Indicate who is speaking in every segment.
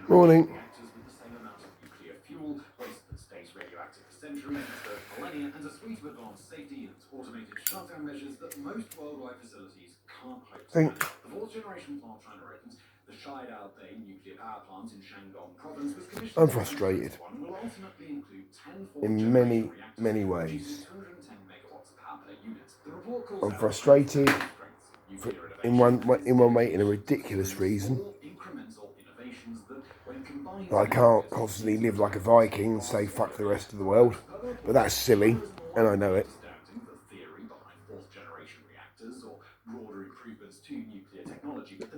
Speaker 1: Morning. I'm frustrated in many ways. I'm frustrated in one way, in a ridiculous reason. I can't constantly live like a Viking and say fuck the rest of the world, but that's silly, and I know it.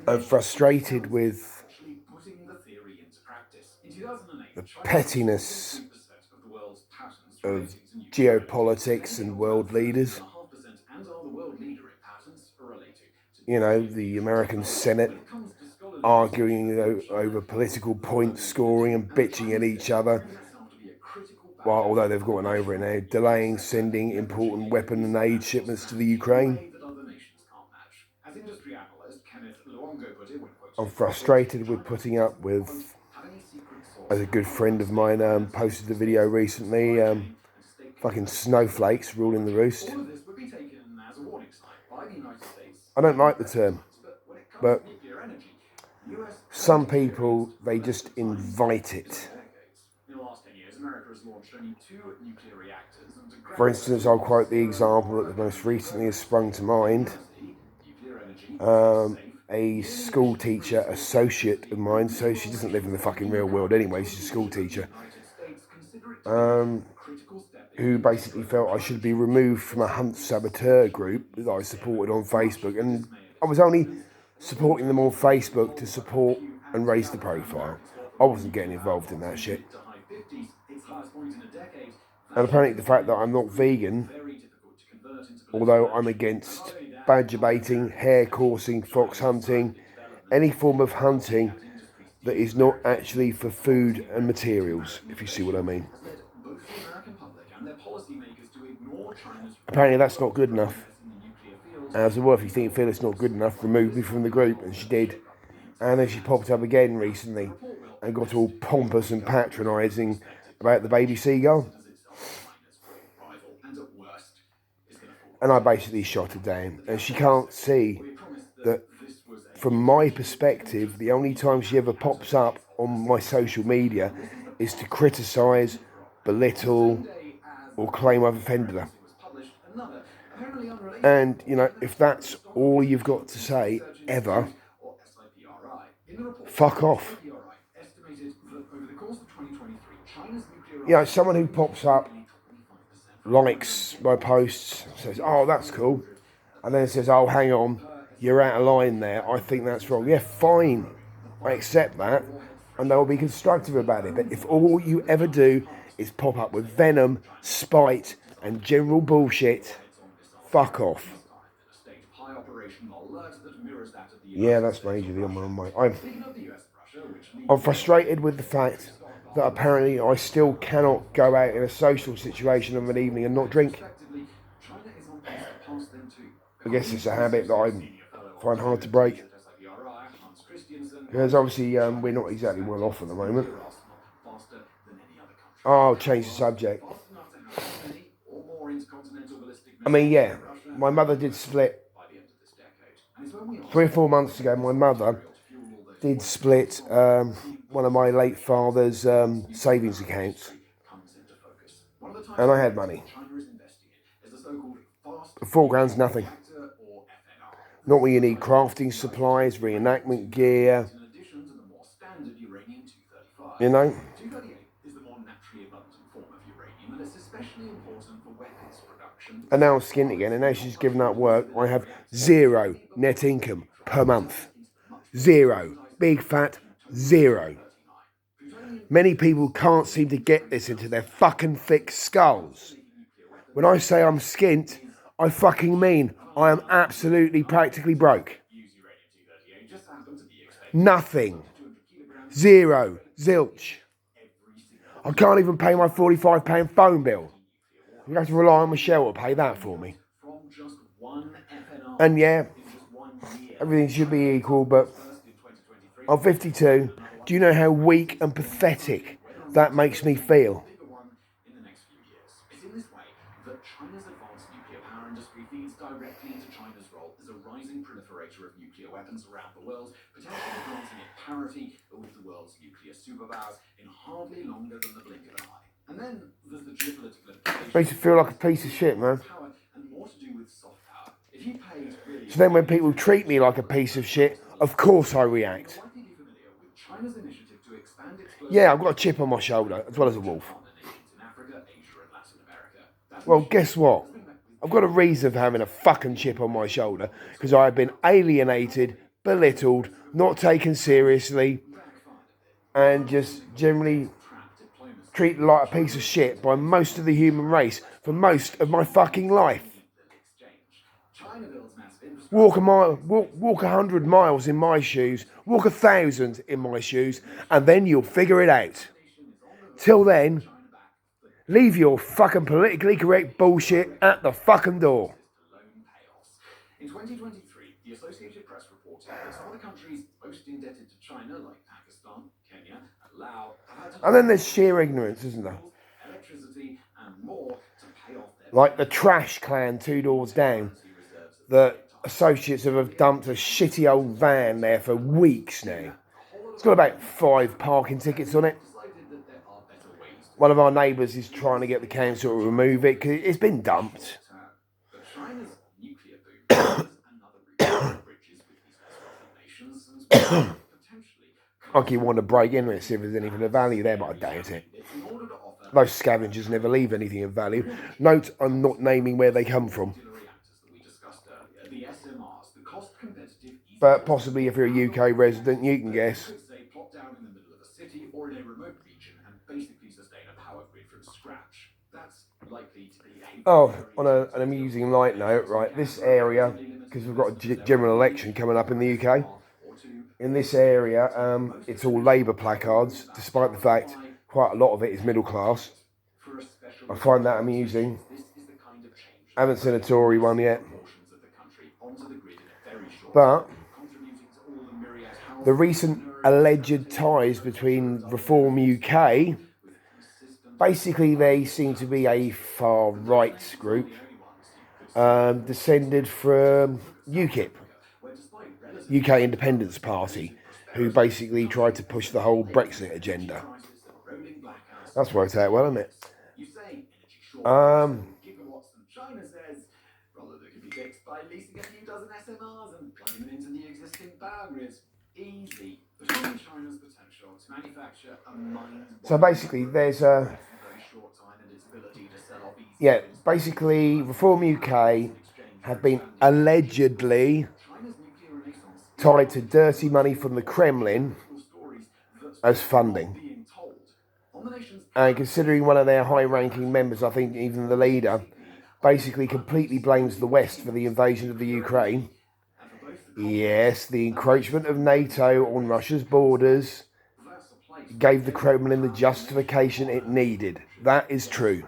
Speaker 1: I'm frustrated with the pettiness of geopolitics and world leaders. You know, the American Senate arguing over political point scoring and bitching at each other, although they've gotten over it now, delaying sending important weapon and aid shipments to the Ukraine. I'm frustrated with putting up with, as a good friend of mine posted a video recently, fucking snowflakes ruling the roost. I don't like the term, but some people, they just invite it. For instance, I'll quote the example that most recently has sprung to mind. A school teacher associate of mine, so she doesn't live in the fucking real world anyway, she's a school teacher, who basically felt I should be removed from a Hunt Saboteur group that I supported on Facebook, and I was only supporting them on Facebook to support and raise the profile. I wasn't getting involved in that shit. And apparently the fact that I'm not vegan, although I'm against badger baiting, hare coursing, fox hunting, any form of hunting that is not actually for food and materials, if you see what I mean. Apparently that's not good enough. As a wife, if you feel it's not good enough, remove me from the group, and she did. And then she popped up again recently and got all pompous and patronising about the baby seagull. And I basically shot her down. And she can't see that, from my perspective, the only time she ever pops up on my social media is to criticise, belittle, or claim I've offended her. And, you know, if that's all you've got to say ever, fuck off. You know, someone who pops up, likes my posts, says, oh, that's cool, and then says, oh, hang on, you're out of line there, I think that's wrong. Yeah, fine, I accept that, and they'll be constructive about it. But if all you ever do is pop up with venom, spite, and general bullshit, fuck off. Yeah, that's majorly on my mind. I'm frustrated with the fact that apparently I still cannot go out in a social situation of an evening and not drink. I guess it's a habit that I find hard to break. Because obviously we're not exactly well off at the moment. I'll change the subject. I mean, yeah, my mother did split 3 or 4 months ago. My mother did split one of my late father's savings accounts, and I had money. £4 nothing. Not when you need crafting supplies, reenactment gear, you know. And now I'm skint again, and now she's given up work. I have 0 net income per month. 0. Big fat 0. Many people can't seem to get this into their fucking thick skulls. When I say I'm skint, I fucking mean I am absolutely practically broke. Nothing. 0. Zilch. I can't even pay my £45 phone bill. I'm going to have to rely on Michelle to pay that for me. And yeah, everything should be equal, but I'm 52. Do you know how weak and pathetic that makes me feel?
Speaker 2: In the next few years. It's in this way that China's advanced nuclear power industry feeds directly into China's role as a rising proliferator of nuclear weapons around the world, potentially granting it parity with the world's nuclear superpowers in hardly longer than the blink of an eye. And then there's the geopolitical implications.
Speaker 1: Makes you feel like a piece of shit, man.
Speaker 2: Power and more to do with soft power. If you paid really
Speaker 1: So then when people treat me like a piece of shit, of course I react.
Speaker 2: likely be familiar with China's initiative to expand its
Speaker 1: Yeah, I've got a chip on my shoulder, as well as a wolf.
Speaker 2: in Africa, Asia, and Latin America. That
Speaker 1: Well, guess what? I've got a reason for having a fucking chip on my shoulder, because I have been alienated, belittled, not taken seriously, and just generally treated like a piece of shit by most of the human race for most of my fucking life.
Speaker 2: China builds massive infrastructure.
Speaker 1: Walk 100 miles in my shoes, walk 1,000 in my shoes, and then you'll figure it out. Till then, leave your fucking politically correct bullshit at the fucking door.
Speaker 2: In 2023, the Associated Press reported that some of the countries most indebted to China, like Pakistan, Kenya, and Laos, have had to
Speaker 1: And then there's sheer ignorance, isn't there?
Speaker 2: electricity and more to pay off their
Speaker 1: Like the Trash Clan 2 doors down. The associates have dumped a shitty old van there for weeks now. It's got about 5 parking tickets on it.
Speaker 2: decided that there are better ways to
Speaker 1: One of our neighbours is trying to get the council to remove it because it's been dumped.
Speaker 2: But China's nuclear boom is another route to bridges with these less wealthy nations and potentially
Speaker 1: I keep wanting to break into it, see if there's anything of value there, but I doubt it.
Speaker 2: in order to offer
Speaker 1: Those scavengers never leave anything of value. Note, I'm not naming where they come from.
Speaker 2: reactors that we discussed earlier, the SMRs, the cost-competitive,
Speaker 1: But possibly if you're a UK resident, you can guess.
Speaker 2: say plop down in the middle of a city or in a remote region and basically sustain a power grid from scratch. That's likely to be a
Speaker 1: Oh, on an amusing light note, right, this area, because we've got a general election coming up in the UK, in this area, it's all Labour placards, despite the fact quite a lot of it is middle class.
Speaker 2: for a special
Speaker 1: I find that amusing.
Speaker 2: this is the kind of change
Speaker 1: Haven't seen a Tory one yet.
Speaker 2: portions of the country onto the grid in a very short
Speaker 1: But
Speaker 2: contributing to all the myriad house
Speaker 1: the recent alleged ties between Reform UK, basically they seem to be a far right group, descended from UKIP, UK Independence Party, who basically tried to push the whole Brexit agenda. That's worked out well, hasn't it?
Speaker 2: you say energy short gigawatts and China says rather that could be fixed by leasing a few dozen SMRs and plugging them into the existing power grids. Easy. But only China's potential to manufacture a mind
Speaker 1: So basically there's a,
Speaker 2: very short time and its ability to sell off easy
Speaker 1: yeah, basically Reform UK have been allegedly
Speaker 2: China's nuclear renaissance
Speaker 1: tied to dirty money from the Kremlin
Speaker 2: stories that
Speaker 1: as funding.
Speaker 2: being told on the nation's
Speaker 1: And considering one of their high-ranking members, I think even the leader, basically completely blames the West for the invasion of the Ukraine. Yes, the encroachment of NATO on Russia's borders gave the Kremlin the justification it needed. That is true.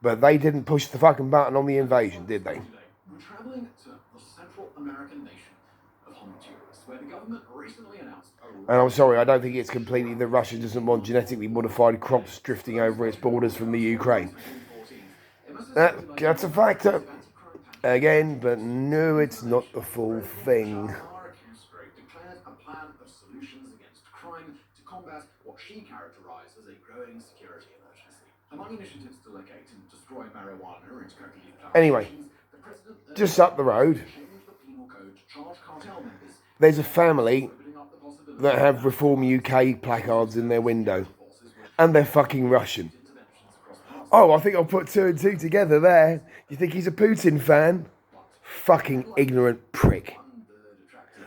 Speaker 1: But they didn't push the fucking button on the invasion, did they?
Speaker 2: we're traveling to the Central American nation of Honduras, where the government recently announced a
Speaker 1: And I'm sorry, I don't think it's completely that Russia doesn't want genetically modified crops drifting over its borders from the Ukraine. That's a factor. Again, but no, it's not the full thing.
Speaker 2: Castro declared a plan of solutions against crime to combat what she characterized as a growing security emergency. Among initiatives to locate and destroy marijuana and cocaine
Speaker 1: Anyway,
Speaker 2: the president
Speaker 1: just up the road,
Speaker 2: changed the penal code to charge cartel members,
Speaker 1: there's a family
Speaker 2: opening up the possibility
Speaker 1: that have Reform UK placards in their window. And they're fucking Russian. Oh, I think I'll put 2 and 2 together there. You think he's a Putin fan? Fucking ignorant prick.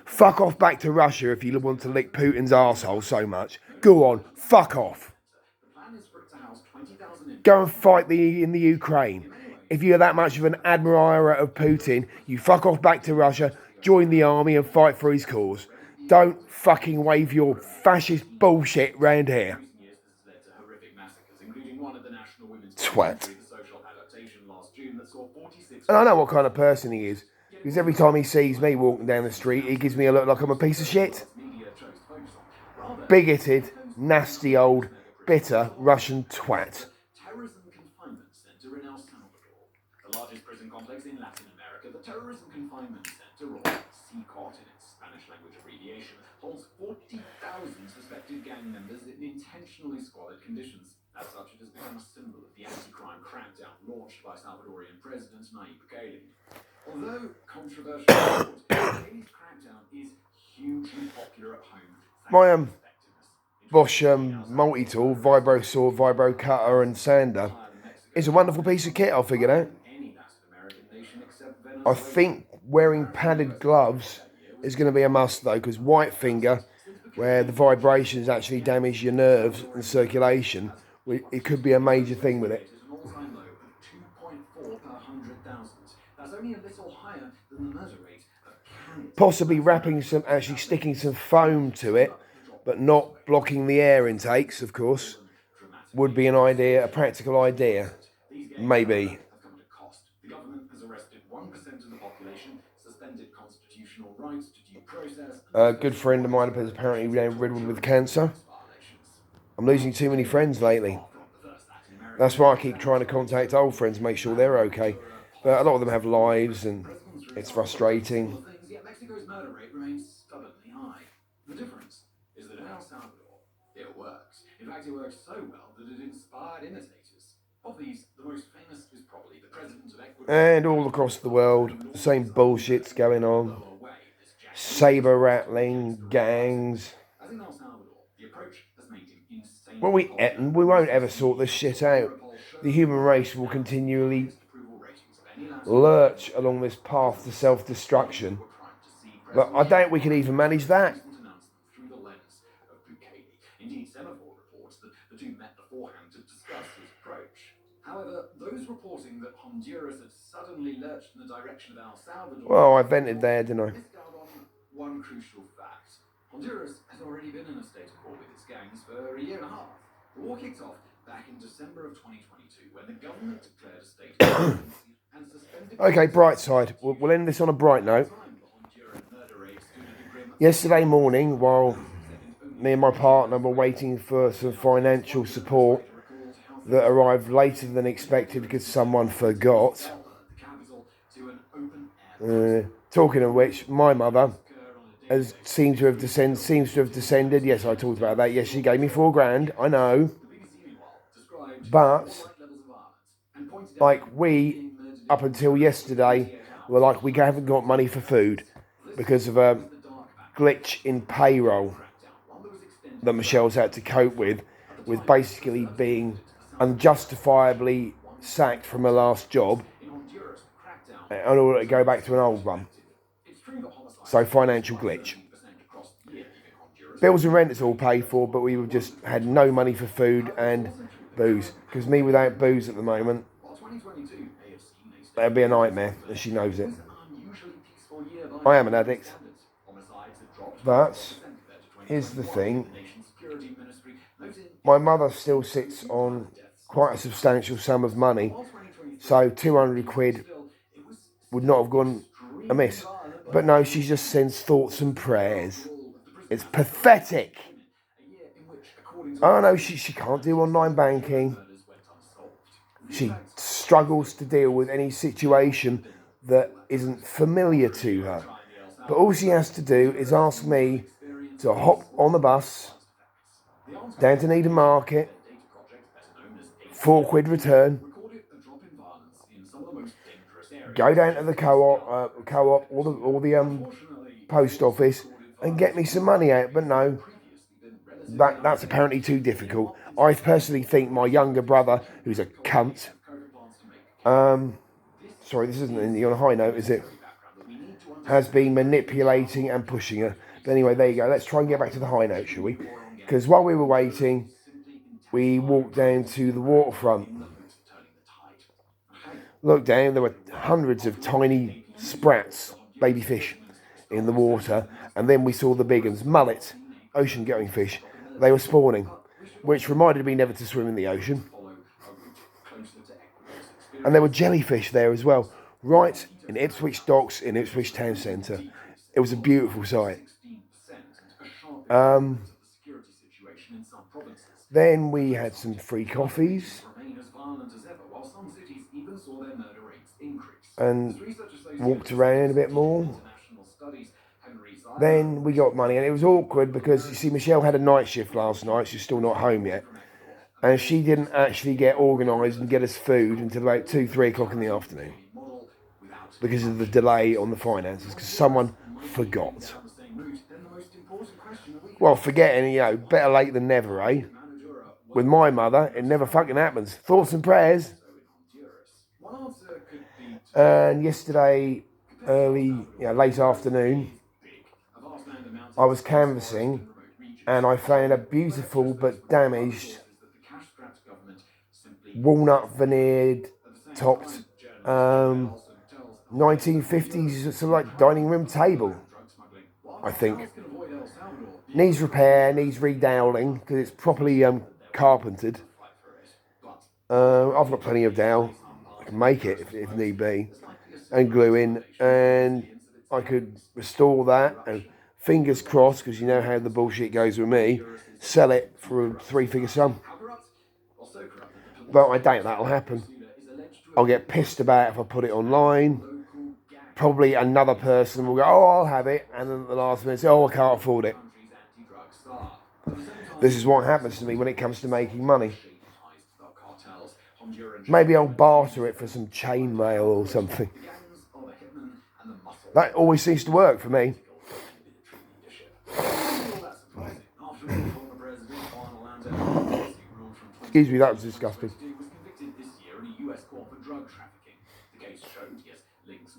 Speaker 1: Fuck off back to Russia if you want to lick Putin's arsehole so much. Go on, fuck off.
Speaker 2: the plan is for it to house 20,000
Speaker 1: Go and fight in the Ukraine. If you're that much of an admirer of Putin, you fuck off back to Russia, join the army and fight for his cause. Don't fucking wave your fascist bullshit round here.
Speaker 2: years. This has led to horrific massacres, including one at the National Women's
Speaker 1: Twat.
Speaker 2: the social adaptation last June that saw 46
Speaker 1: And I know what kind of person he is. Because every time he sees me walking down the street, he gives me a look like I'm a piece of shit.
Speaker 2: media chose to focus on.
Speaker 1: bigoted, nasty old, bitter Russian twat.
Speaker 2: Terrorism Confinement Center in El Salvador, the largest prison complex in Latin America. The Terrorism Confinement Center, or CCOT in its Spanish language abbreviation, holds 40,000 suspected gang members in intentionally squalid conditions. As such, it has become a symbol of the anti-crime crackdown launched by Salvadorian President Nayib Bukele. Although controversial, Bukele's crackdown is hugely popular at home.
Speaker 1: My Bosch multi-tool, vibro saw, vibro cutter and sander is a wonderful piece of kit, I figured out. I think wearing padded gloves is going to be a must though, because white finger, where the vibrations actually damage your nerves and circulation, it could be a major thing with it. Possibly actually sticking some foam to it, but not blocking the air intakes, of course, would be an idea, a practical idea. Maybe.
Speaker 2: The government has arrested 1% of the population, suspended constitutional rights to due process.
Speaker 1: A good friend of mine is apparently riddled with cancer. I'm losing too many friends lately. That's why I keep trying to contact old friends, make sure they're okay. But a lot of them have lives, and it's frustrating.
Speaker 2: Yet Mexico's murder rate remains stubbornly high. The difference is that in El Salvador, it works. In fact, it works so well that it inspired imitators. Of these, the most famous is probably the president of Ecuador.
Speaker 1: And all across the world, the same bullshit's going on. Saber rattling, gangs.
Speaker 2: As in El Salvador, the approach has made him insane.
Speaker 1: Well, we won't ever sort this shit out. The human race will continually lurch along this path to self-destruction. But I doubt we can even manage that.
Speaker 2: Indeed, Semaphore reports that the two met beforehand to discuss his approach. However, those reporting that Honduras had suddenly lurched in the direction of El Salvador...
Speaker 1: Well, I vented there, didn't I?
Speaker 2: missed out on one crucial fact. Honduras has already been in a state of war with its gangs for a year and a half. The war kicked off back in December of 2022 when the government declared a state of emergency and suspended...
Speaker 1: Okay, bright side. We'll end this on a bright note. Yesterday morning, while me and my partner were waiting for some financial support that arrived later than expected because someone forgot. Talking of which, my mother seems to have descended. Yes, I talked about that. Yes, she gave me $4,000. I know, but like we, up until yesterday, were like we haven't got money for food because of a glitch in payroll that Michelle's had to cope with basically being unjustifiably sacked from her last job in order to go back to an old one. So financial glitch. Bills and rent is all paid for, but we just had no money for food and booze. Because me without booze at the moment, that'd be a nightmare, and she knows it. I am an addict. But here's the thing. My mother still sits on quite a substantial sum of money, so 200 quid would not have gone amiss. But no, she just sends thoughts and prayers. It's pathetic. Oh no, she can't do online banking. She struggles to deal with any situation that isn't familiar to her. But all she has to do is ask me to hop on the bus down to Needham Market, £4 return, go down to the co-op or the post office and get me some money out. But no, that's apparently too difficult. I personally think my younger brother, who's a cunt, sorry, this isn't on a high note, is it? Has been manipulating and pushing her. But anyway, there you go. Let's try and get back to the high note, shall we? Because while we were waiting, we walked down to the waterfront. Looked down, there were hundreds of tiny sprats, baby fish, in the water. And then we saw the big ones, mullet, ocean-going fish. They were spawning, which reminded me never to swim in the ocean. And there were jellyfish there as well, right in Ipswich Docks, in Ipswich Town Centre. It was a beautiful sight.
Speaker 2: situation in some provinces.
Speaker 1: Then we had some free coffees.
Speaker 2: Remain as violent as ever, while some cities even saw their murder rates increase.
Speaker 1: And
Speaker 2: As research
Speaker 1: walked
Speaker 2: associates
Speaker 1: around a bit more.
Speaker 2: international studies, Henry Zion,
Speaker 1: Then we got money, and it was awkward because, you see, Michelle had a night shift last night. She's still not home yet. And she didn't actually get organised and get us food until about 2, 3 o'clock in the afternoon because of the delay on the finances, because someone forgot. Well, forgetting, you know, better late than never, eh? With my mother, it never fucking happens. Thoughts and prayers. And yesterday, late afternoon, I was canvassing and I found a beautiful but damaged walnut veneered topped 1950s sort of like dining room table, I think. Needs repair, needs redoweling because it's properly carpentered. I've got plenty of dowel. I can make it if need be, and glue in, and I could restore that. And fingers crossed, because you know how the bullshit goes with me, sell it for a 3-figure sum. But I doubt that'll happen. I'll get pissed about it if I put it online. Probably another person will go, oh, I'll have it, and then at the last minute say, oh, I can't afford it. This is what happens to me when it comes to making money. Maybe I'll barter it for some chainmail or something. That always seems to work for me. Excuse me, that was disgusting.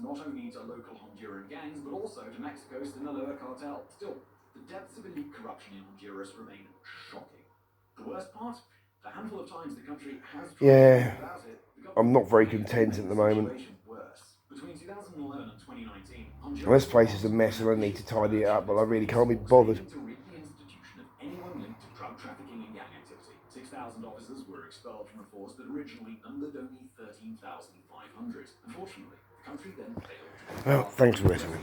Speaker 2: Not only to local Honduran gangs, but also to Mexico's Sinaloa cartel. Still, the depths of elite corruption in Honduras remain shocking. The worst part, the handful of times the country has tried about it,
Speaker 1: I'm not very content at the moment.
Speaker 2: Between 2011 and 2019,
Speaker 1: This place is a mess and I need to tidy it up, but I really can't be bothered.
Speaker 2: to rid the institution of anyone linked to drug trafficking and gang activity. 6,000 officers were expelled from a force that originally numbered only 13,500. Unfortunately, the country then failed.
Speaker 1: Well, thanks for listening.